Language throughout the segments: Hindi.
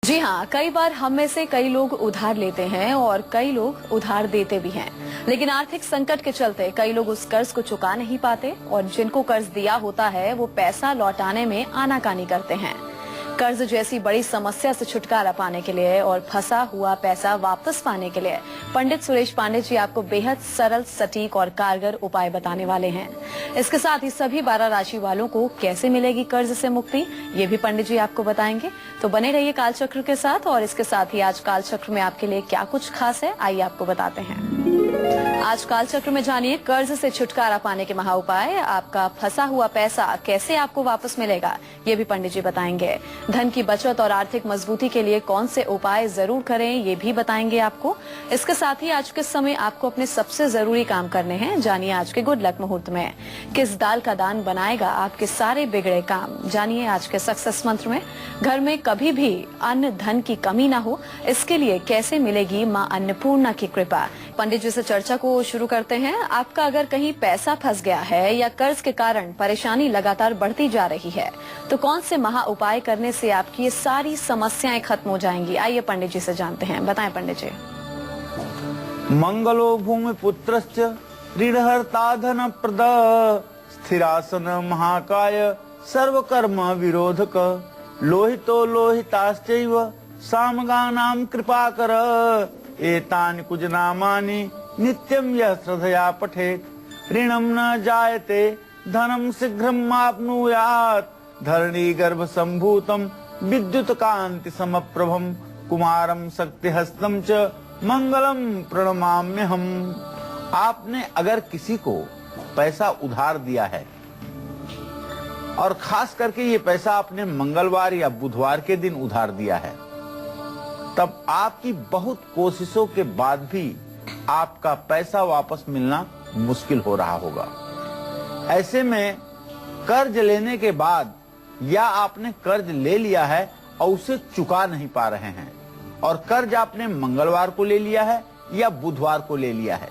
जी हाँ, कई बार हम में से कई लोग उधार लेते हैं और कई लोग उधार देते भी हैं। लेकिन आर्थिक संकट के चलते कई लोग उस कर्ज को चुका नहीं पाते और जिनको कर्ज दिया होता है वो पैसा लौटाने में आनाकानी करते हैं। कर्ज जैसी बड़ी समस्या से छुटकारा पाने के लिए और फंसा हुआ पैसा वापस पाने के लिए पंडित सुरेश पांडे जी आपको बेहद सरल, सटीक और कारगर उपाय बताने वाले हैं। इसके साथ ही सभी 12 राशि वालों को कैसे मिलेगी कर्ज से मुक्ति, ये भी पंडित जी आपको बताएंगे। तो बने रहिए कालचक्र के साथ। और इसके साथ ही आज कालचक्र में आपके लिए क्या कुछ खास है, आइए आपको बताते हैं। आज कालचक्र में जानिए कर्ज से छुटकारा पाने के महा उपाय। आपका फंसा हुआ पैसा कैसे आपको वापस मिलेगा, ये भी पंडित जी बताएंगे। धन की बचत और आर्थिक मजबूती के लिए कौन से उपाय जरूर करें, ये भी बताएंगे आपको। इसके साथ ही आज के समय आपको अपने सबसे जरूरी काम करने हैं। जानिए आज के गुड लक मुहूर्त में किस दाल का दान बनाएगा आपके सारे बिगड़े काम। जानिए आज के सक्सेस मंत्र में घर में कभी भी अन्न धन की कमी ना हो, इसके लिए कैसे मिलेगी माँ अन्नपूर्णा की कृपा। पंडित जी से चर्चा को शुरू करते हैं। आपका अगर कहीं पैसा फंस गया है या कर्ज के कारण परेशानी लगातार बढ़ती जा रही है तो कौन से महा उपाय करने से आपकी ये सारी समस्याएं खत्म हो जाएंगी, आइए पंडित जी से जानते हैं। बताएं पंडित जी। मंगलो भूमि पुत्रश्च ऋणहर्ता धन प्रद स्थिरासन महाकाय सर्वकर्म विरोधक लोहितो लोहिताश्चैव सामगानां कृपाकर एतानि कुज नामानि नित्यं यः श्रद्धया पठेत् ऋणं न जायते धनं शीघ्रम् आप्नुयात् धरणी गर्भ संभूतम विद्युत कांति समप्रभम कुमारम शक्तिहस्तम च मंगलम प्रणमाम्यहम्। आपने अगर किसी को पैसा उधार दिया है और खास करके ये पैसा आपने मंगलवार या बुधवार के दिन उधार दिया है, तब आपकी बहुत कोशिशों के बाद भी आपका पैसा वापस मिलना मुश्किल हो रहा होगा। ऐसे में कर्ज लेने के बाद या आपने कर्ज ले लिया है और उसे चुका नहीं पा रहे हैं और कर्ज आपने मंगलवार को ले लिया है या बुधवार को ले लिया है,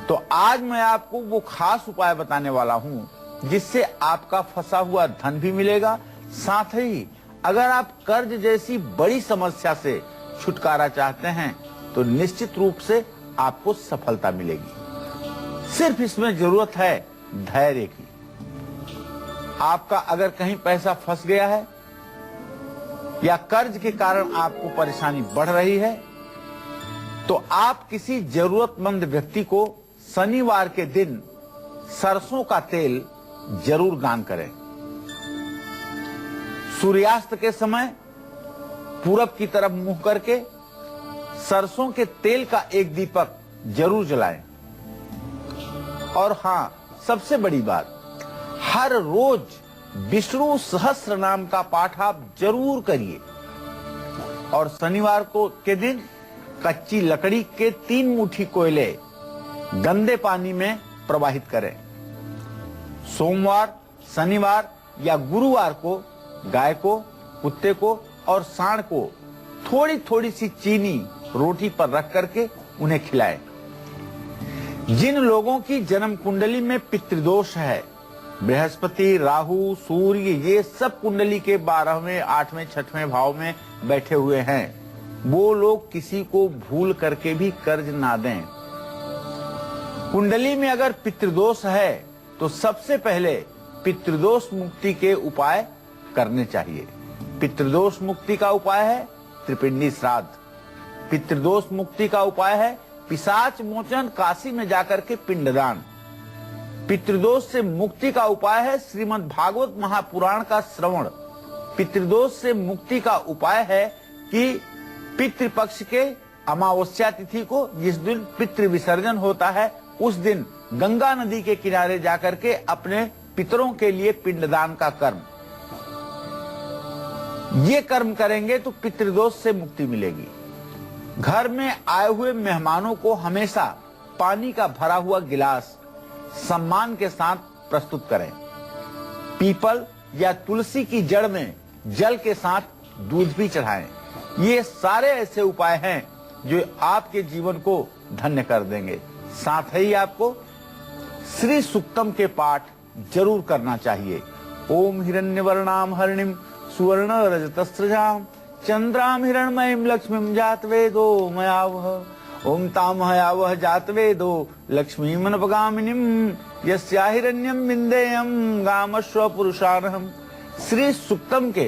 तो आज मैं आपको वो खास उपाय बताने वाला हूं जिससे आपका फंसा हुआ धन भी मिलेगा। साथ ही अगर आप कर्ज जैसी बड़ी समस्या से छुटकारा चाहते हैं तो निश्चित रूप से आपको सफलता मिलेगी। सिर्फ इसमें जरूरत है धैर्य की। आपका अगर कहीं पैसा फंस गया है या कर्ज के कारण आपको परेशानी बढ़ रही है तो आप किसी जरूरतमंद व्यक्ति को शनिवार के दिन सरसों का तेल जरूर दान करें। सूर्यास्त के समय पूरब की तरफ मुंह करके सरसों के तेल का एक दीपक जरूर जलाएं। और हाँ, सबसे बड़ी बात, हर रोज विष्णु सहस्त्र नाम का पाठ आप जरूर करिए और शनिवार को के दिन कच्ची लकड़ी के 3 मुट्ठी कोयले गंदे पानी में प्रवाहित करें। सोमवार, शनिवार या गुरुवार को गाय को, कुत्ते को और सांड को थोड़ी थोड़ी सी चीनी रोटी पर रख करके उन्हें खिलाएं। जिन लोगों की जन्म कुंडली में पितृदोष है, बृहस्पति, राहु, सूर्य, ये सब कुंडली के 12वें, 8वें, 6वें भाव में बैठे हुए हैं, वो लोग किसी को भूल करके भी कर्ज ना दें। कुंडली में अगर पितृदोष है तो सबसे पहले पितृदोष मुक्ति के उपाय करने चाहिए। पितृदोष मुक्ति का उपाय है त्रिपिंडी श्राद्ध। पितृदोष मुक्ति का उपाय है पिशाच मोचन, काशी में जाकर के पिंडदान। पितृदोष से मुक्ति का उपाय है श्रीमद् भागवत महापुराण का श्रवण। पितृदोष से मुक्ति का उपाय है कि पितृपक्ष के अमावस्या तिथि को, जिस दिन पितृ विसर्जन होता है, उस दिन गंगा नदी के किनारे जाकर के अपने पितरों के लिए पिंडदान का कर्म, ये कर्म करेंगे तो पितृदोष से मुक्ति मिलेगी। घर में आए हुए मेहमानों को हमेशा पानी का भरा हुआ गिलास सम्मान के साथ प्रस्तुत करें। पीपल या तुलसी की जड़ में जल के साथ दूध भी चढ़ाएं। ये सारे ऐसे उपाय हैं जो आपके जीवन को धन्य कर देंगे। साथ ही आपको श्री सूक्तम के पाठ जरूर करना चाहिए। ओम हिरण्यवर्णाम हरिणीम सुवर्ण रजतस्रजाम चंद्राम हिरण्मयीं लक्ष्मीं जात वेदो मयावह। ओम ताम हयावह जात वेदो लक्ष्मीमनपगामिनीं यस्या हिरण्यं विन्देयं गामश्व पुरुषार्हम्। श्री सुक्तम के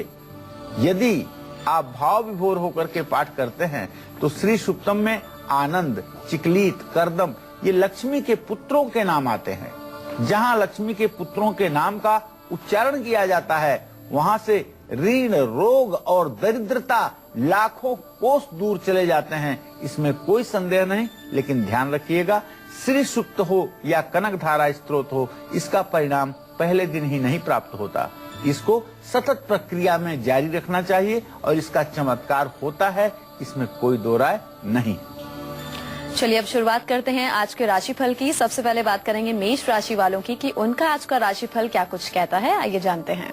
यदि आप भाव विभोर होकर के पाठ करते हैं तो श्री सुक्तम में आनंद, चिकलीत, करदम ये लक्ष्मी के पुत्रों के नाम आते हैं। जहां लक्ष्मी के पुत्रों के नाम का उच्चारण किया जाता है वहां से ऋण, रोग और दरिद्रता लाखों कोस दूर चले जाते हैं, इसमें कोई संदेह नहीं। लेकिन ध्यान रखिएगा, श्री सुक्त हो या कनक धारा स्तोत्र हो, इसका परिणाम पहले दिन ही नहीं प्राप्त होता। इसको सतत प्रक्रिया में जारी रखना चाहिए और इसका चमत्कार होता है, इसमें कोई दो राय नहीं। चलिए अब शुरुआत करते हैं आज के राशिफल की। सबसे पहले बात करेंगे मेष राशि वालों की कि उनका आज का राशिफल क्या कुछ कहता है, आइए जानते हैं।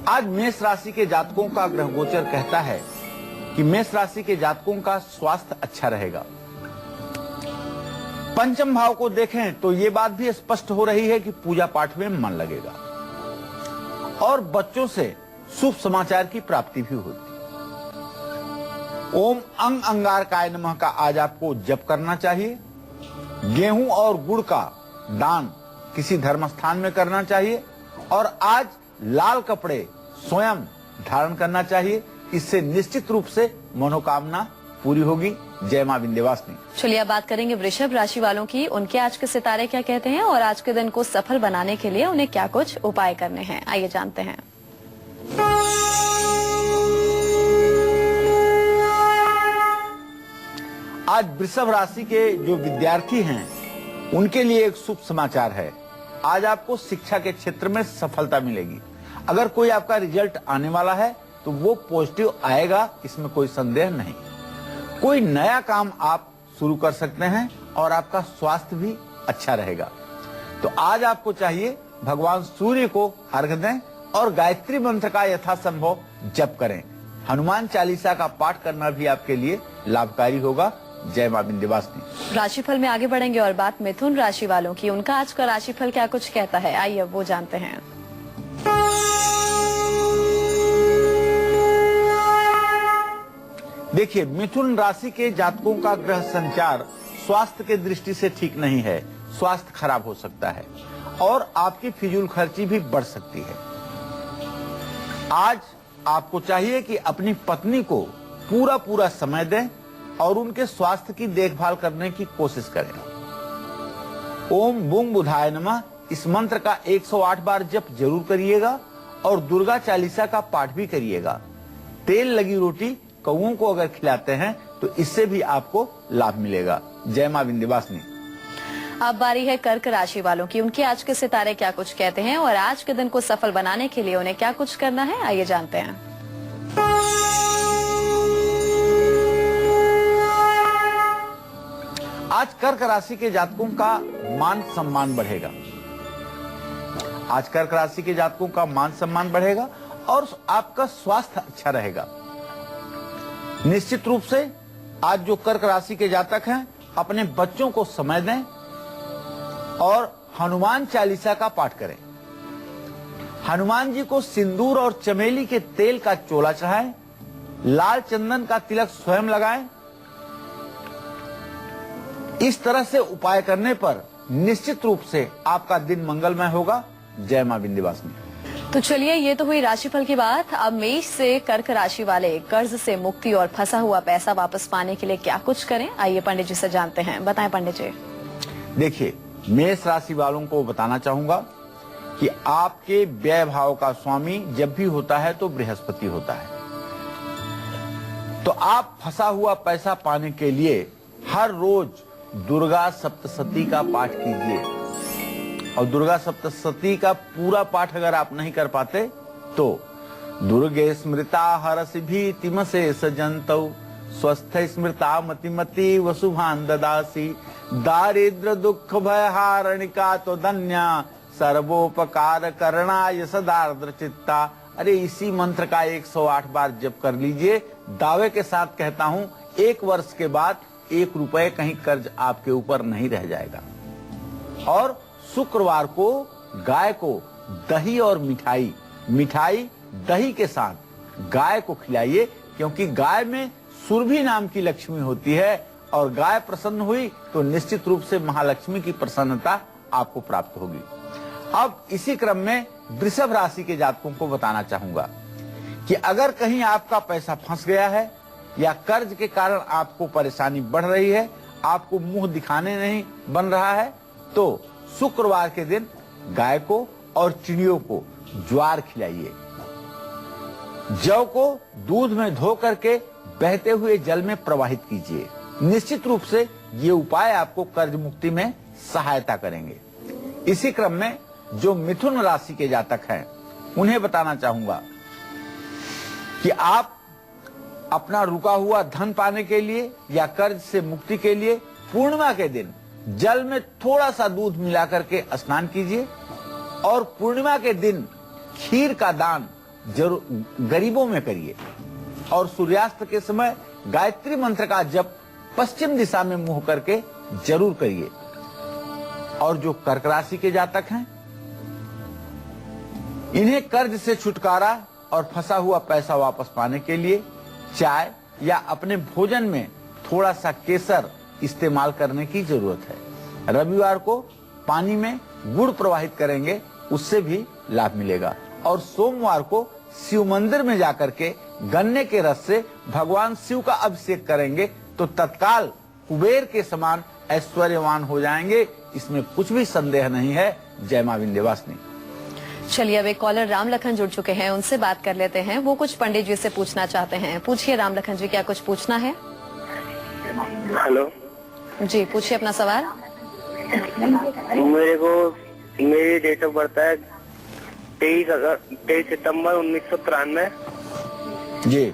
आज मेष राशि के जातकों का ग्रह गोचर कहता है कि मेष राशि के जातकों का स्वास्थ्य अच्छा रहेगा। पंचम भाव को देखें तो ये बात भी स्पष्ट हो रही है कि पूजा पाठ में मन लगेगा और बच्चों से शुभ समाचार की प्राप्ति भी होती। ओम अंग अंगारकाय नमः का आज आपको जप करना चाहिए। गेहूं और गुड़ का दान किसी धर्म स्थान में करना चाहिए और आज लाल कपड़े स्वयं धारण करना चाहिए। इससे निश्चित रूप से मनोकामना पूरी होगी। जय मां विंध्यवासिनी। चलिए अब बात करेंगे वृषभ राशि वालों की। उनके आज के सितारे क्या कहते हैं और आज के दिन को सफल बनाने के लिए उन्हें क्या कुछ उपाय करने हैं, आइए जानते हैं। आज वृषभ राशि के जो विद्यार्थी हैं उनके लिए एक शुभ समाचार है। आज आपको शिक्षा के क्षेत्र में सफलता मिलेगी। अगर कोई आपका रिजल्ट आने वाला है तो वो पॉजिटिव आएगा, इसमें कोई संदेह नहीं। कोई नया काम आप शुरू कर सकते हैं और आपका स्वास्थ्य भी अच्छा रहेगा। तो आज आपको चाहिए भगवान सूर्य को अर्घ्य दें और गायत्री मंत्र का यथासंभव जप करें। हनुमान चालीसा का पाठ करना भी आपके लिए लाभकारी होगा। जय मां विंध्यवासिनी। राशिफल में आगे बढ़ेंगे और बात मिथुन राशि वालों की। उनका आज का राशिफल क्या कुछ कहता है, आइए अब वो जानते हैं। देखिए, मिथुन राशि के जातकों का ग्रह संचार स्वास्थ्य के दृष्टि से ठीक नहीं है। स्वास्थ्य खराब हो सकता है और आपकी फिजूल खर्ची भी बढ़ सकती है। आज आपको चाहिए कि अपनी पत्नी को पूरा समय दें और उनके स्वास्थ्य की देखभाल करने की कोशिश करें। ओम बुंग बुधाय नमः इस मंत्र का 108 बार जप जरूर करिएगा और दुर्गा चालीसा का पाठ भी करिएगा। तेल लगी रोटी कौओं को अगर खिलाते हैं तो इससे भी आपको लाभ मिलेगा। जय मां विंध्यवासिनी। अब बारी है कर्क राशि वालों की। उनके आज के सितारे क्या कुछ कहते हैं और आज के दिन को सफल बनाने के लिए उन्हें क्या कुछ करना है, आइए जानते हैं। आज कर्क राशि के जातकों का मान सम्मान बढ़ेगा। आज कर्क राशि के जातकों का मान सम्मान बढ़ेगा और आपका स्वास्थ्य अच्छा रहेगा। निश्चित रूप से आज जो कर्क राशि के जातक हैं अपने बच्चों को समय दें और हनुमान चालीसा का पाठ करें। हनुमान जी को सिंदूर और चमेली के तेल का चोला चढ़ाएं, लाल चंदन का तिलक स्वयं लगाएं। इस तरह से उपाय करने पर निश्चित रूप से आपका दिन मंगलमय होगा। जय मां विंध्यवासिनी। तो चलिए, ये तो हुई राशिफल की बात। अब मेष से कर्क राशि वाले कर्ज से मुक्ति और फंसा हुआ पैसा वापस पाने के लिए क्या कुछ करें, आइए पंडित जी से जानते हैं। बताएं पंडित जी। देखिए, मेष राशि वालों को बताना चाहूंगा कि आपके व्यय भाव का स्वामी जब भी होता है तो बृहस्पति होता है। तो आप फंसा हुआ पैसा पाने के लिए हर रोज दुर्गा सप्तशती का पाठ कीजिए और दुर्गा सप्तशती का पूरा पाठ अगर आप नहीं कर पाते तो दुर्गे स्मृता हरसि भीतिम से सजंतौ स्वस्थ स्मृता मतिमति वसुभान ददासी दारिद्र दुख भय हारणिका तो धन्या सर्वोपकार करणाय सदार्द्र चित्ता। अरे इसी मंत्र का 108 बार जप कर लीजिए। दावे के साथ कहता हूं 1 वर्ष के बाद 1 रुपए कहीं कर्ज आपके ऊपर नहीं रह जाएगा। और शुक्रवार को गाय को दही और मिठाई दही के साथ गाय को खिलाइए, क्योंकि गाय में सुरभि नाम की लक्ष्मी होती है और गाय प्रसन्न हुई तो निश्चित रूप से महालक्ष्मी की प्रसन्नता आपको प्राप्त होगी। अब इसी क्रम में वृषभ राशि के जातकों को बताना चाहूंगा कि अगर कहीं आपका पैसा फंस गया है या कर्ज के कारण आपको परेशानी बढ़ रही है, आपको मुंह दिखाने नहीं बन रहा है, तो शुक्रवार के दिन गाय को और चिड़ियों को ज्वार खिलाइए। जौ को दूध में धो करके बहते हुए जल में प्रवाहित कीजिए। निश्चित रूप से ये उपाय आपको कर्ज मुक्ति में सहायता करेंगे। इसी क्रम में जो मिथुन राशि के जातक हैं उन्हें बताना चाहूंगा कि आप अपना रुका हुआ धन पाने के लिए या कर्ज से मुक्ति के लिए पूर्णिमा के दिन जल में थोड़ा सा दूध मिला करके स्नान कीजिए और पूर्णिमा के दिन खीर का दान जरूर गरीबों में करिए और सूर्यास्त के समय गायत्री मंत्र का जप पश्चिम दिशा में मुंह करके जरूर करिए। और जो कर्क राशि के जातक हैं, इन्हें कर्ज से छुटकारा और फंसा हुआ पैसा वापस पाने के लिए चाय या अपने भोजन में थोड़ा सा केसर इस्तेमाल करने की जरूरत है। रविवार को पानी में गुड़ प्रवाहित करेंगे, उससे भी लाभ मिलेगा। और सोमवार को शिव मंदिर में जाकर के गन्ने के रस से भगवान शिव का अभिषेक करेंगे तो तत्काल कुबेर के समान ऐश्वर्यवान हो जाएंगे, इसमें कुछ भी संदेह नहीं है। जय मां विंध्यवासिनी। चलिए अब एक कॉलर राम लखन जुड़ चुके हैं, उनसे बात कर लेते हैं। वो कुछ पंडित जी से पूछना चाहते हैं। पूछिए राम लखन जी, क्या कुछ पूछना है? हेलो जी पूछिए अपना सवाल। मेरे को मेरी डेट ऑफ बर्थ है 23 सितंबर 1993। जी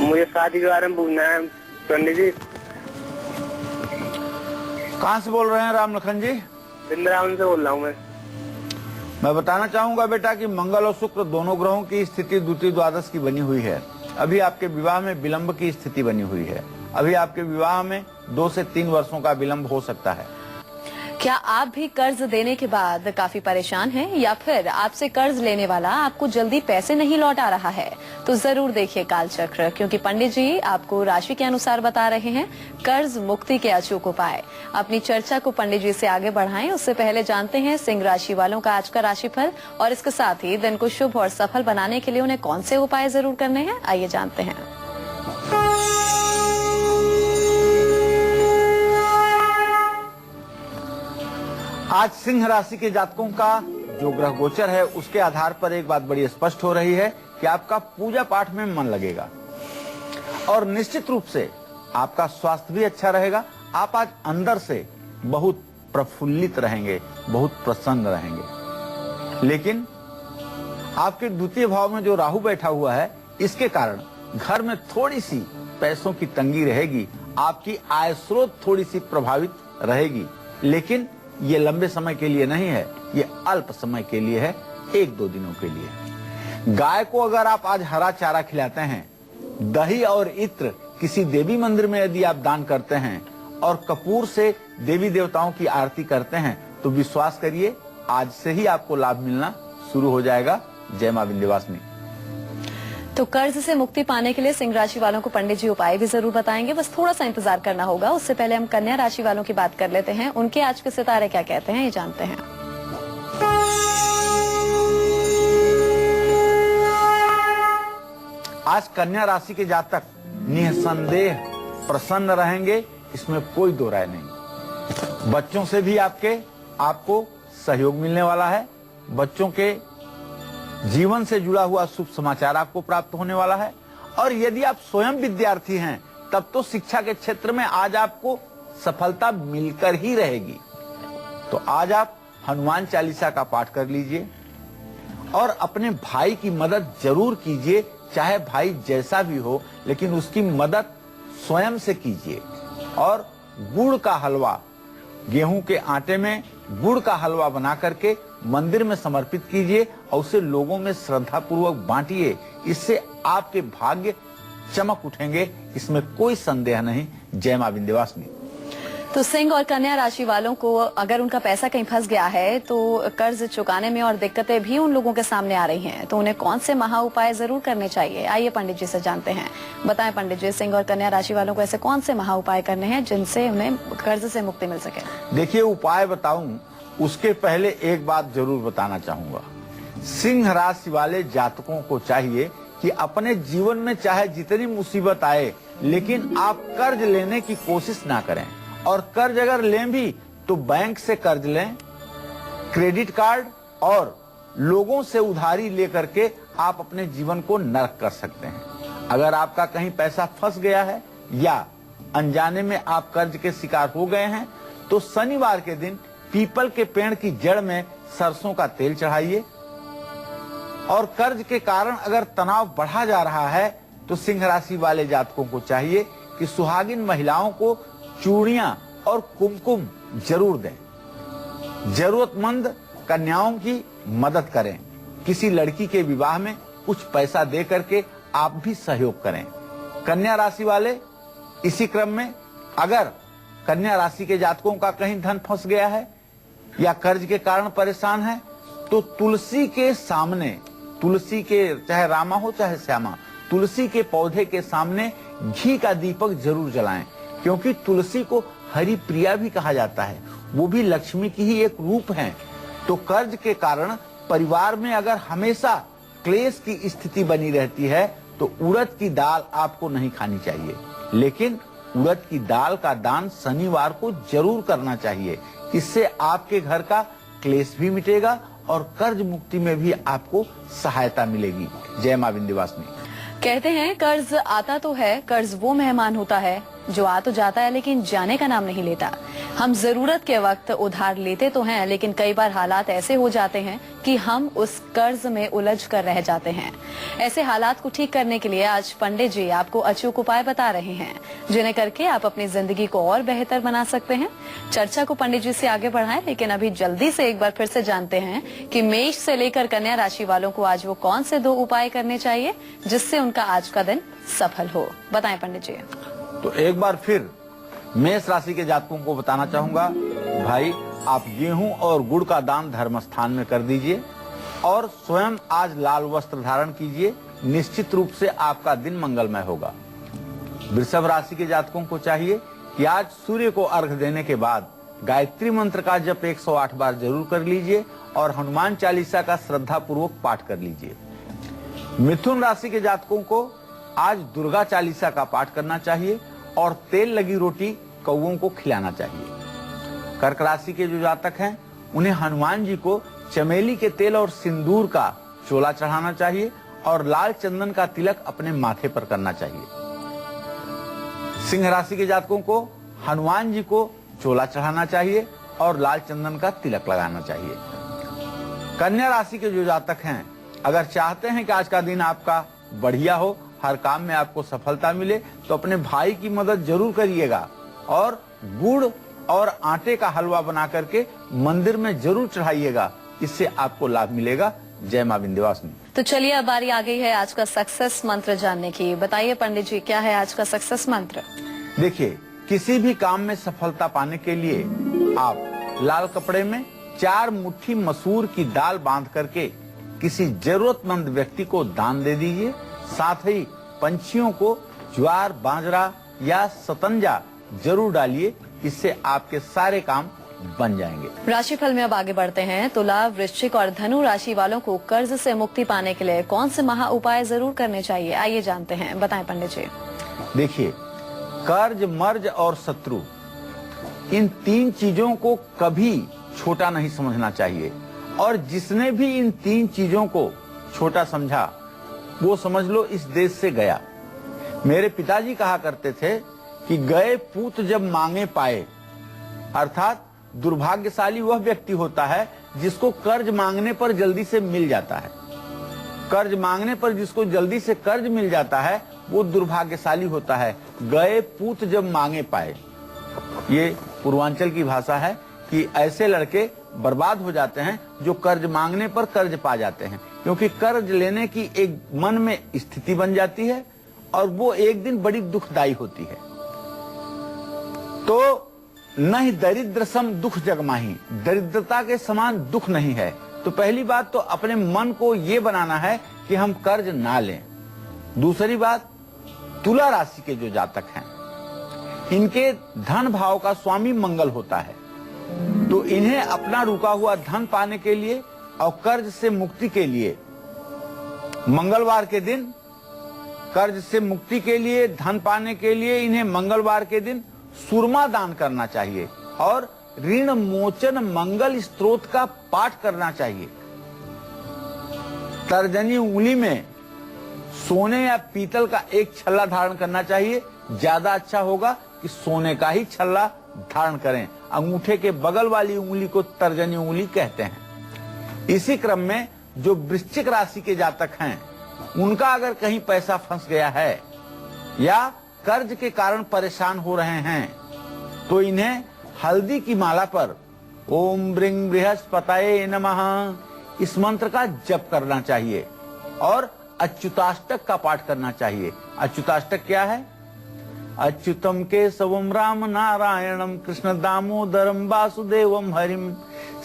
मुझे शादी के बारे में पूछना है पंडित जी। कहाँ से बोल रहे हैं राम लखन जी? वृंदावन से बोल रहा हूँ मैं बताना चाहूंगा बेटा कि मंगल और शुक्र दोनों ग्रहों की स्थिति द्वितीय द्वादश की बनी हुई है। अभी आपके विवाह में विलंब की स्थिति बनी हुई है। अभी आपके विवाह में 2 से 3 वर्षों का विलंब हो सकता है। क्या आप भी कर्ज देने के बाद काफी परेशान हैं या फिर आपसे कर्ज लेने वाला आपको जल्दी पैसे नहीं लौटा रहा है? तो जरूर देखिए कालचक्र, क्योंकि पंडित जी आपको राशि के अनुसार बता रहे हैं कर्ज मुक्ति के अचूक उपाय। अपनी चर्चा को पंडित जी से आगे बढ़ाएं, उससे पहले जानते हैं सिंह राशि वालों का आज का राशिफल और इसके साथ ही दिन को शुभ और सफल बनाने के लिए उन्हें कौन से उपाय जरूर करने हैं, आइए जानते हैं। आज सिंह राशि के जातकों का जो ग्रह गोचर है उसके आधार पर एक बात बड़ी स्पष्ट हो रही है कि आपका पूजा पाठ में मन लगेगा और निश्चित रूप से आपका स्वास्थ्य भी अच्छा रहेगा। आप आज अंदर से बहुत प्रफुल्लित रहेंगे, बहुत प्रसन्न रहेंगे। लेकिन आपके द्वितीय भाव में जो राहु बैठा हुआ है, इसके कारण घर में थोड़ी सी पैसों की तंगी रहेगी। आपकी आय स्रोत थोड़ी सी प्रभावित रहेगी, लेकिन ये लंबे समय के लिए नहीं है, ये अल्प समय के लिए है, 1-2 दिनों के लिए। गाय को अगर आप आज हरा चारा खिलाते हैं, दही और इत्र किसी देवी मंदिर में यदि आप दान करते हैं और कपूर से देवी देवताओं की आरती करते हैं, तो विश्वास करिए आज से ही आपको लाभ मिलना शुरू हो जाएगा। जय मां विंध्यवासिनी। तो कर्ज से मुक्ति पाने के लिए सिंह राशि वालों को पंडित जी उपाय भी जरूर बताएंगे, बस थोड़ा सा इंतजार करना होगा। उससे पहले हम कन्या राशि वालों की बात कर लेते हैं। उनके आज के सितारे क्या कहते हैं, ये जानते हैं। आज कन्या राशि के जातक निसंदेह प्रसन्न रहेंगे, इसमें कोई दो राय नहीं। बच्चों से भी आपको सहयोग मिलने वाला है। बच्चों के जीवन से जुड़ा हुआ शुभ समाचार आपको प्राप्त होने वाला है। और यदि आप स्वयं विद्यार्थी हैं, तब तो शिक्षा के क्षेत्र में आज आपको सफलता मिलकर ही रहेगी। तो आज आप हनुमान चालीसा का पाठ कर लीजिए और अपने भाई की मदद जरूर कीजिए, चाहे भाई जैसा भी हो, लेकिन उसकी मदद स्वयं से कीजिए। और गुड़ का हलवा, गेहूं के आटे में गुड़ का हलवा बना करके मंदिर में समर्पित कीजिए और उसे लोगों में श्रद्धा पूर्वक बांटिए। इससे आपके भाग्य चमक उठेंगे, इसमें कोई संदेह नहीं। जय मां विंध्यवासिनी। तो सिंह और कन्या राशि वालों को अगर उनका पैसा कहीं फंस गया है तो कर्ज चुकाने में और दिक्कतें भी उन लोगों के सामने आ रही हैं, तो उन्हें कौन से महा उपाय जरूर करने चाहिए, आइए पंडित जी से जानते हैं। बताएं पंडित जी, सिंह और कन्या राशि वालों को ऐसे कौन से महा उपाय करने हैं जिनसे उन्हें कर्ज से मुक्ति मिल सके। देखिए, उपाय बताऊं उसके पहले एक बात जरूर बताना चाहूंगा। सिंह राशि वाले जातकों को चाहिए कि अपने जीवन में चाहे जितनी मुसीबत आए, लेकिन आप कर्ज लेने की कोशिश ना करें। और कर्ज अगर लें भी तो बैंक से कर्ज लें, क्रेडिट कार्ड और लोगों से उधारी लेकर के आप अपने जीवन को नरक कर सकते हैं। अगर आपका कहीं पैसा फंस गया है या अनजाने में आप कर्ज के शिकार हो गए हैं तो शनिवार के दिन पीपल के पेड़ की जड़ में सरसों का तेल चढ़ाइए। और कर्ज के कारण अगर तनाव बढ़ा जा रहा है तो सिंह राशि वाले जातकों को चाहिए कि सुहागिन महिलाओं को चूड़ियां और कुमकुम जरूर दें। जरूरतमंद कन्याओं की मदद करें। किसी लड़की के विवाह में कुछ पैसा दे करके आप भी सहयोग करें। कन्या राशि वाले इसी क्रम में अगर कन्या राशि के जातकों का कहीं धन फंस गया है या कर्ज के कारण परेशान है तो तुलसी के सामने, तुलसी के चाहे रामा हो चाहे श्यामा, तुलसी के पौधे के सामने घी का दीपक जरूर जलाएं, क्योंकि तुलसी को हरि प्रिया भी कहा जाता है, वो भी लक्ष्मी की ही एक रूप है। तो कर्ज के कारण परिवार में अगर हमेशा क्लेश की स्थिति बनी रहती है तो उड़द की दाल आपको नहीं खानी चाहिए, लेकिन उड़द की दाल का दान शनिवार को जरूर करना चाहिए। इससे आपके घर का क्लेश भी मिटेगा और कर्ज मुक्ति में भी आपको सहायता मिलेगी। जय मां विंध्यवासिनी। कहते हैं कर्ज आता तो है, कर्ज वो मेहमान होता है जो आ तो जाता है लेकिन जाने का नाम नहीं लेता। हम जरूरत के वक्त उधार लेते तो हैं, लेकिन कई बार हालात ऐसे हो जाते हैं कि हम उस कर्ज में उलझ कर रह जाते हैं। ऐसे हालात को ठीक करने के लिए आज पंडित जी आपको अचूक उपाय बता रहे हैं, जिन्हें करके आप अपनी जिंदगी को और बेहतर बना सकते हैं। चर्चा को पंडित जी से आगे बढ़ाएं, लेकिन अभी जल्दी से एक बार फिर से जानते हैं कि मेष से लेकर कन्या राशि वालों को आज वो कौन से 2 उपाय करने चाहिए जिससे उनका आज का दिन सफल हो। बताएं पंडित जी। तो एक बार फिर मेष राशि के जातकों को बताना चाहूंगा, भाई आप गेहूं और गुड़ का दान धर्म स्थान में कर दीजिए और स्वयं आज लाल वस्त्र धारण कीजिए। निश्चित रूप से आपका दिन मंगलमय होगा। वृषभ राशि के जातकों को चाहिए कि आज सूर्य को अर्घ देने के बाद गायत्री मंत्र का जप 108 बार जरूर कर लीजिए और हनुमान चालीसा का श्रद्धा पूर्वक पाठ कर लीजिए। मिथुन राशि के जातकों को आज दुर्गा चालीसा का पाठ करना चाहिए और तेल लगी रोटी कौओं को खिलाना चाहिए। कर्क राशि के जो जातक हैं उन्हें हनुमान जी को चमेली के तेल और सिंदूर का चोला चढ़ाना चाहिए और लाल चंदन का तिलक अपने माथे पर करना चाहिए। सिंह राशि के जातकों को हनुमान जी को चोला चढ़ाना चाहिए और लाल चंदन का तिलक लगाना चाहिए। कन्या राशि के जो जातक हैं अगर चाहते हैं कि आज का दिन आपका बढ़िया हो, हर काम में आपको सफलता मिले, तो अपने भाई की मदद जरूर करिएगा और गुड़ और आटे का हलवा बना करके मंदिर में जरूर चढ़ाइएगा, इससे आपको लाभ मिलेगा। जय मां विंध्यवासिनी। तो चलिए अब बारी आ गई है आज का सक्सेस मंत्र जानने की। बताइए पंडित जी, क्या है आज का सक्सेस मंत्र? देखिए, किसी भी काम में सफलता पाने के लिए आप लाल कपड़े में 4 मुट्ठी मसूर की दाल बांध करके किसी जरूरतमंद व्यक्ति को दान दे दीजिए। साथ ही पंछियों को ज्वार, बाजरा या सतंजा जरूर डालिए, इससे आपके सारे काम बन जाएंगे। राशिफल में अब आगे बढ़ते हैं। तुला, वृश्चिक और धनु राशि वालों को कर्ज से मुक्ति पाने के लिए कौन से महा उपाय जरूर करने चाहिए, आइए जानते हैं। बताएं पंडित जी। देखिए, कर्ज, मर्ज और शत्रु, इन 3 चीजों को कभी छोटा नहीं समझना चाहिए और जिसने भी इन 3 चीजों को छोटा समझा वो समझ लो इस देश से गया। मेरे पिताजी कहा करते थे कि गए पूत जब मांगे पाए, अर्थात दुर्भाग्यशाली वह व्यक्ति होता है जिसको कर्ज मांगने पर जल्दी से मिल जाता है। कर्ज मांगने पर जिसको जल्दी से कर्ज मिल जाता है वो दुर्भाग्यशाली होता है। गए पूत जब मांगे पाए, ये पूर्वांचल की भाषा है कि ऐसे लड़के बर्बाद हो जाते हैं जो कर्ज मांगने पर कर्ज पा जाते हैं, क्योंकि कर्ज लेने की एक मन में स्थिति बन जाती है और वो एक दिन बड़ी दुखदाई होती है। तो नहीं दरिद्र सम दुख जगमाही, दरिद्रता के समान दुख नहीं है। तो पहली बात तो अपने मन को ये बनाना है कि हम कर्ज ना लें। दूसरी बात, तुला राशि के जो जातक हैं इनके धन भाव का स्वामी मंगल होता है, तो इन्हें अपना रुका हुआ धन पाने के लिए और कर्ज से मुक्ति के लिए मंगलवार के दिन, कर्ज से मुक्ति के लिए, धन पाने के लिए इन्हें मंगलवार के दिन सुरमा दान करना चाहिए और ऋण मोचन मंगल स्तोत्र का पाठ करना चाहिए। तर्जनी उंगली में सोने या पीतल का एक छल्ला धारण करना चाहिए। ज्यादा अच्छा होगा कि सोने का ही छल्ला धारण करें। अंगूठे के बगल वाली उंगली को तर्जनी उंगली कहते हैं। इसी क्रम में जो वृश्चिक राशि के जातक हैं उनका अगर कहीं पैसा फंस गया है या कर्ज के कारण परेशान हो रहे हैं तो इन्हें हल्दी की माला पर ओम ब्रिंग बृहस्पतये नमः इस मंत्र का जप करना चाहिए और अच्युताष्टक का पाठ करना चाहिए। अच्युताष्टक क्या है? अच्युतम केशवम राम नारायणम कृष्ण दामोदरम वासुदेवम हरिम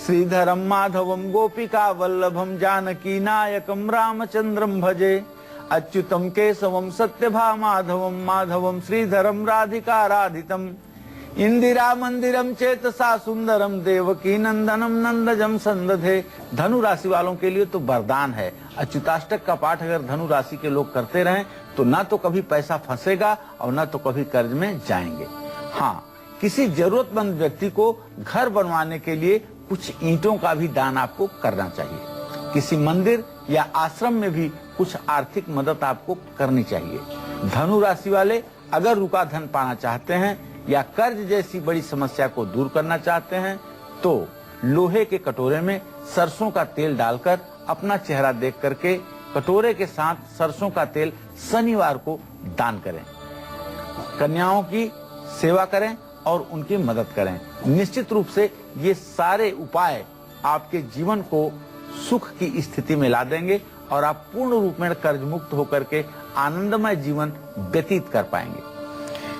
श्रीधरम माधवम गोपिका वल्लभम जानकी नायकम रामचंद्रम भजे। अच्युतम केशवम सत्यभा माधवम माधवम श्रीधरम राधिका राधितम इंदिरा मंदिरम चेतसा सुंदरम देवकी नंदनम नंदजम संदधे। धनु राशि वालों के लिए तो वरदान है। अच्युताष्टक का पाठ अगर धनु राशि के लोग करते रहें तो ना तो कभी पैसा फंसेगा और ना तो कभी कर्ज में जाएंगे। हाँ, किसी जरूरतमंद व्यक्ति को घर बनवाने के लिए कुछ ईंटों का भी दान आपको करना चाहिए। किसी मंदिर या आश्रम में भी कुछ आर्थिक मदद आपको करनी चाहिए। धनु राशि वाले अगर रुका धन पाना चाहते हैं या कर्ज जैसी बड़ी समस्या को दूर करना चाहते हैं तो लोहे के कटोरे में सरसों का तेल डालकर अपना चेहरा देख करके कटोरे के साथ सरसों का तेल शनिवार को दान करें। कन्याओं की सेवा करें और उनकी मदद करें। निश्चित रूप से ये सारे उपाय आपके जीवन को सुख की स्थिति में ला देंगे और आप पूर्ण रूप में कर्ज मुक्त होकर के आनंदमय जीवन व्यतीत कर पाएंगे।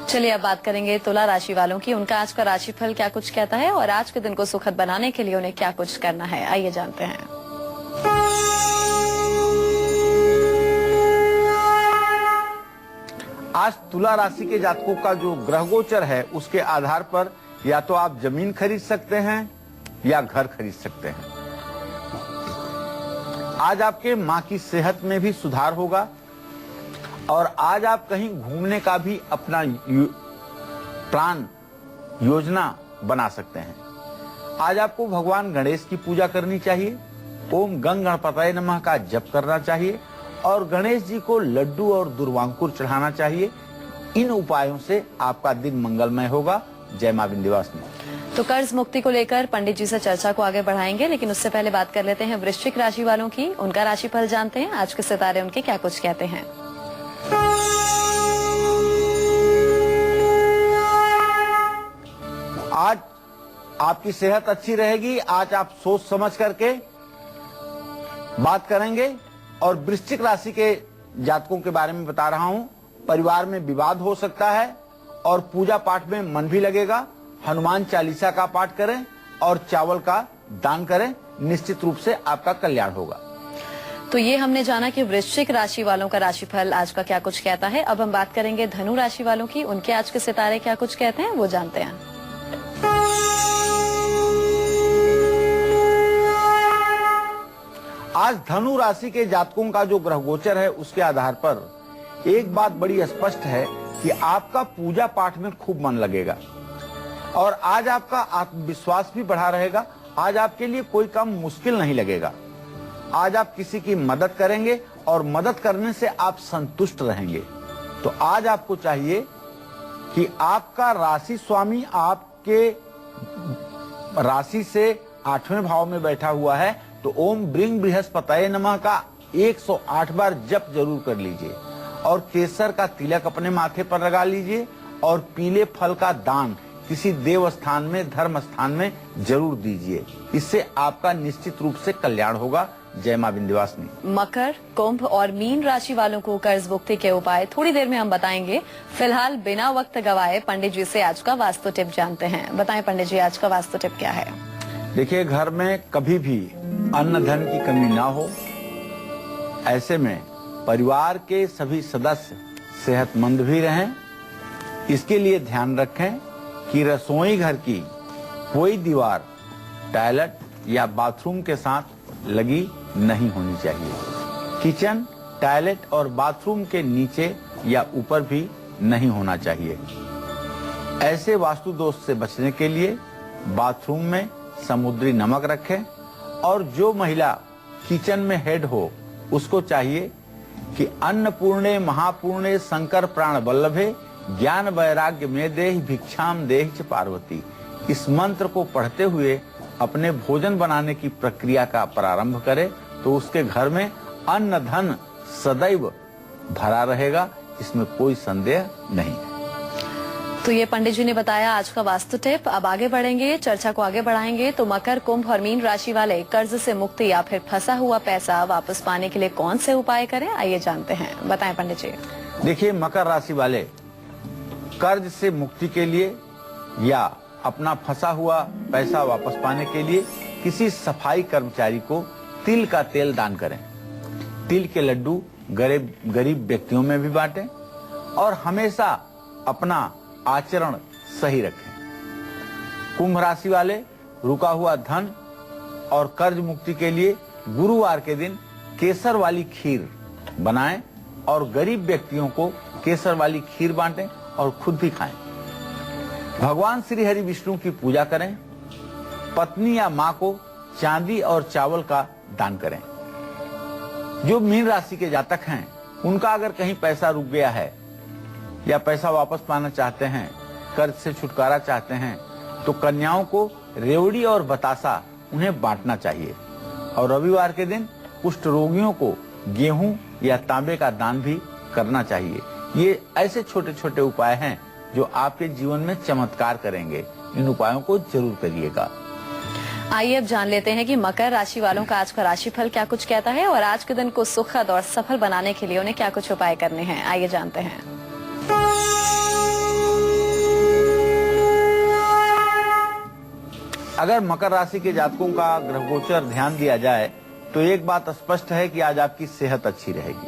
चलिए अब बात करेंगे तुला राशि वालों की। उनका आज का राशिफल क्या कुछ कहता है और आज के दिन को सुखद बनाने के लिए उन्हें क्या कुछ करना है, आइए जानते हैं। आज तुला राशि के जातकों का जो ग्रह गोचर है उसके आधार पर या तो आप जमीन खरीद सकते हैं या घर खरीद सकते हैं। आज आपके मां की सेहत में भी सुधार होगा और आज आप कहीं घूमने का भी अपना प्लान योजना बना सकते हैं। आज आपको भगवान गणेश की पूजा करनी चाहिए। ओम गंग गणपतये नमः का जप करना चाहिए और गणेश जी को लड्डू और दुर्वांकुर चढ़ाना चाहिए। इन उपायों से आपका दिन मंगलमय होगा। जय मां विंध्यवासिनी। तो कर्ज मुक्ति को लेकर पंडित जी से चर्चा को आगे बढ़ाएंगे, लेकिन उससे पहले बात कर लेते हैं वृश्चिक राशि वालों की। उनका राशिफल जानते हैं। आज के सितारे उनके क्या कुछ कहते हैं। आज आपकी सेहत अच्छी रहेगी। आज आप सोच समझ करके बात करेंगे और वृश्चिक राशि के जातकों के बारे में बता रहा हूं। परिवार में विवाद हो सकता है और पूजा पाठ में मन भी लगेगा। हनुमान चालीसा का पाठ करें और चावल का दान करें। निश्चित रूप से आपका कल्याण होगा। तो ये हमने जाना कि वृश्चिक राशि वालों का राशिफल आज का क्या कुछ कहता है। अब हम बात करेंगे धनु राशि वालों की। उनके आज के सितारे क्या कुछ कहते हैं वो जानते हैं। आज धनु राशि के जातकों का जो ग्रह गोचर है उसके आधार पर एक बात बड़ी स्पष्ट है कि आपका पूजा पाठ में खूब मन लगेगा और आज आपका आत्मविश्वास भी बढ़ा रहेगा। आज आपके लिए कोई काम मुश्किल नहीं लगेगा। आज आप किसी की मदद करेंगे और मदद करने से आप संतुष्ट रहेंगे। तो आज आपको चाहिए कि आपका राशि स्वामी आपके राशि से 8वें भाव में बैठा हुआ है, तो ओम ब्रिंग बृहस्पतये नमः का 108 बार जप जरूर कर लीजिए और केसर का तिलक अपने माथे पर लगा लीजिए और पीले फल का दान किसी देव स्थान में, धर्म स्थान में जरूर दीजिए। इससे आपका निश्चित रूप से कल्याण होगा। जय मां विंध्यवासिनी। मकर, कुंभ और मीन राशि वालों को कर्ज मुक्ति के उपाय थोड़ी देर में हम बताएंगे। फिलहाल बिना वक्त गवाए पंडित जी से आज का वास्तु टिप जानते हैं। बताएं पंडित जी, आज का वास्तु टिप क्या है? देखिए, घर में कभी भी अन्न धन की कमी ना हो, ऐसे में परिवार के सभी सदस्य सेहतमंद भी रहें, इसके लिए ध्यान रखें कि रसोई घर की कोई दीवार टॉयलेट या बाथरूम के साथ लगी नहीं होनी चाहिए। किचन, टॉयलेट और बाथरूम के नीचे या ऊपर भी नहीं होना चाहिए। ऐसे वास्तु दोष से बचने के लिए बाथरूम में समुद्री नमक रखें और जो महिला किचन में हेड हो उसको चाहिए कि अन्नपूर्णे महापूर्णे शंकर प्राण वल्लभे ज्ञान वैराग्य में देहि भिक्षाम देहि च पार्वती, इस मंत्र को पढ़ते हुए अपने भोजन बनाने की प्रक्रिया का प्रारंभ करे तो उसके घर में अन्न धन सदैव भरा रहेगा, इसमें कोई संदेह नहीं। तो ये पंडित जी ने बताया आज का वास्तु टिप। अब आगे बढ़ेंगे, चर्चा को आगे बढ़ाएंगे। तो मकर, कुंभ और मीन राशि वाले कर्ज से मुक्ति या फिर फंसा हुआ पैसा वापस पाने के लिए कौन से उपाय करें, आइए जानते हैं। बताएं पंडित जी। देखिए, मकर राशि वाले कर्ज से मुक्ति के लिए या अपना फंसा हुआ पैसा वापस पाने के लिए किसी सफाई कर्मचारी को तिल का तेल दान करें। तिल के लड्डू गरीब व्यक्तियों में भी बांटें और हमेशा अपना आचरण सही रखें। कुंभ राशि वाले रुका हुआ धन और कर्ज मुक्ति के लिए गुरुवार के दिन केसर वाली खीर बनाएं और गरीब व्यक्तियों को केसर वाली खीर बांटें और खुद भी खाएं। भगवान श्री हरि विष्णु की पूजा करें। पत्नी या मां को चांदी और चावल का दान करें। जो मीन राशि के जातक हैं, उनका अगर कहीं पैसा रुक गया है या पैसा वापस पाना चाहते हैं, कर्ज से छुटकारा चाहते हैं, तो कन्याओं को रेवड़ी और बतासा उन्हें बांटना चाहिए और रविवार के दिन कुष्ठ रोगियों को गेहूं या तांबे का दान भी करना चाहिए। ये ऐसे छोटे छोटे उपाय हैं जो आपके जीवन में चमत्कार करेंगे। इन उपायों को जरूर करिएगा। आइए अब जान लेते हैं कि मकर राशि वालों का आज का राशिफल क्या कुछ कहता है और आज के दिन को सुखद और सफल बनाने के लिए उन्हें क्या कुछ उपाय करने हैं। आइए जानते हैं। अगर मकर राशि के जातकों का ग्रह गोचर ध्यान दिया जाए तो एक बात स्पष्ट है कि आज आपकी सेहत अच्छी रहेगी,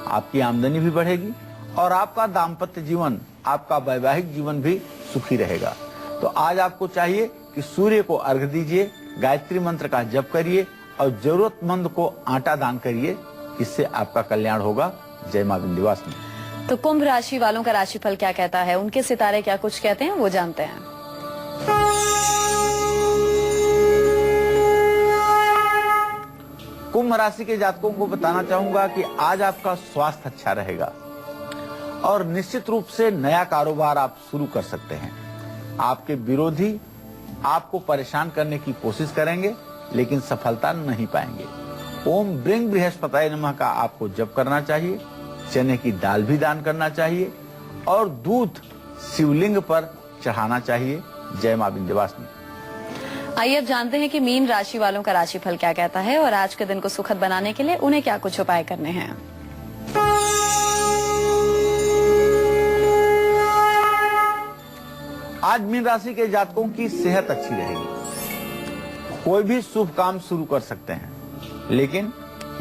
आपकी आमदनी भी बढ़ेगी और आपका दाम्पत्य जीवन, आपका वैवाहिक जीवन भी सुखी रहेगा। तो आज आपको चाहिए कि सूर्य को अर्घ्य दीजिए, गायत्री मंत्र का जप करिए और जरूरतमंद को आटा दान करिए। इससे आपका कल्याण होगा। जय मां विंध्यवासिनी। तो कुंभ राशि वालों का राशिफल क्या कहता है, उनके सितारे क्या कुछ कहते हैं, वो जानते हैं। कुंभ राशि के जातकों को बताना चाहूंगा कि आज आपका स्वास्थ्य अच्छा रहेगा और निश्चित रूप से नया कारोबार आप शुरू कर सकते हैं। आपके विरोधी आपको परेशान करने की कोशिश करेंगे लेकिन सफलता नहीं पाएंगे। ओम ब्रिंग बृहस्पताय नमः का आपको जप करना चाहिए। चने की दाल भी दान करना चाहिए और दूध शिवलिंग पर चढ़ाना चाहिए। जय मां विंध्यवासिनी। आइए अब जानते हैं कि मीन राशि वालों का राशिफल क्या कहता है और आज के दिन को सुखद बनाने के लिए उन्हें क्या कुछ उपाय करने हैं। आज मीन राशि के जातकों की सेहत अच्छी रहेगी। कोई भी शुभ काम शुरू कर सकते हैं लेकिन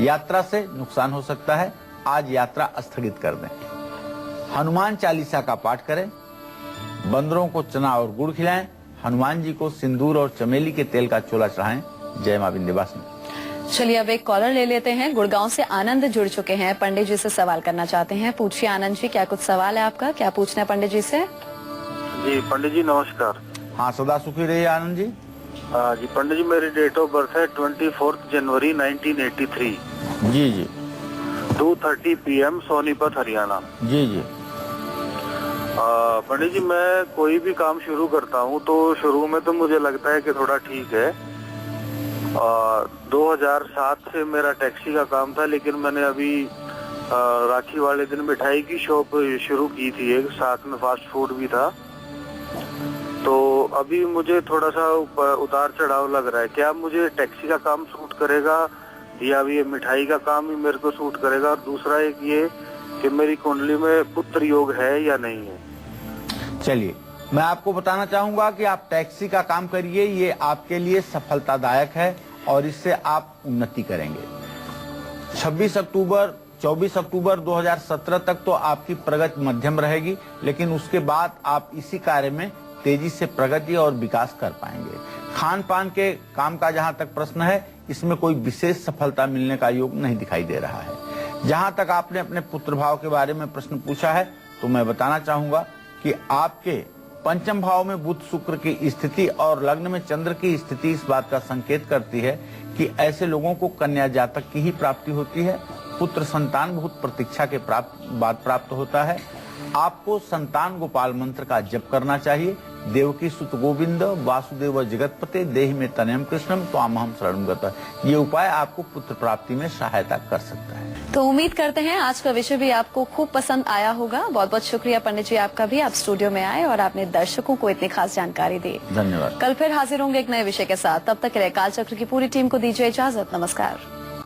यात्रा से नुकसान हो सकता है। आज यात्रा स्थगित कर दें। हनुमान चालीसा का पाठ करें। बंदरों को चना और गुड़ खिलाएं। हनुमान जी को सिंदूर और चमेली के तेल का चोला चढ़ाएं। जय मां विंध्यवासिनी। चलिए अब एक कॉलर ले लेते हैं। गुड़गांव से आनंद जुड़ चुके हैं, पंडित जी से सवाल करना चाहते हैं। पूछिए आनंद जी, क्या कुछ सवाल है आपका, क्या पूछना है पंडित जी से? जी पंडित जी नमस्कार। हाँ, सदा सुखी रहिए आनंद जी। जी पंडित जी, मेरी डेट ऑफ बर्थ है 24 जनवरी 1983। जी जी। 2:30 PM सोनीपत हरियाणा। जी जी। पंडित जी, मैं कोई भी काम शुरू करता हूँ तो शुरू में तो मुझे लगता है कि थोड़ा ठीक है। 2007 से मेरा टैक्सी का काम था, लेकिन मैंने अभी राखी वाले दिन मिठाई की शॉप शुरू की थी, एक साथ में फास्ट फूड भी था। तो अभी मुझे थोड़ा सा उतार चढ़ाव लग रहा है। क्या मुझे टैक्सी का काम सूट करेगा या अभी ये मिठाई का काम ही मेरे को सूट करेगा, और दूसरा एक ये कि मेरी कुंडली में पुत्र योग है या नहीं है। चलिए, मैं आपको बताना चाहूंगा कि आप टैक्सी का काम करिए, ये आपके लिए सफलतादायक है और इससे आप उन्नति करेंगे। 26 अक्टूबर 24 अक्टूबर 2017 तक तो आपकी प्रगति मध्यम रहेगी, लेकिन उसके बाद आप इसी कार्य में तेजी से प्रगति और विकास कर पाएंगे। खान पान के काम का जहां तक प्रश्न है, इसमें कोई विशेष सफलता मिलने का योग नहीं दिखाई दे रहा है। जहां तक आपने अपने पुत्र भाव के बारे में प्रश्न पूछा है, तो मैं बताना चाहूंगा कि आपके पंचम भाव में बुध शुक्र की स्थिति और लग्न में चंद्र की स्थिति इस बात का संकेत करती है कि ऐसे लोगों को कन्या जातक की ही प्राप्ति होती है। पुत्र संतान बहुत प्रतीक्षा के बाद प्राप्त होता है। आपको संतान गोपाल मंत्र का जप करना चाहिए। देवकी सुत गोविंद वासुदेव जगतपते देहि में तनयम कृष्णम त्वामहं शरणं गतः। ये उपाय आपको पुत्र प्राप्ति में सहायता कर सकता है। तो उम्मीद करते हैं आज का विषय भी आपको खूब पसंद आया होगा। बहुत बहुत शुक्रिया पंडित जी आपका भी, आप स्टूडियो में आए और आपने दर्शकों को इतनी खास जानकारी दी। धन्यवाद। कल फिर हाजिर होंगे एक नए विषय के साथ। तब तक के लिए कालचक्र की पूरी टीम को दीजिए इजाजत। नमस्कार।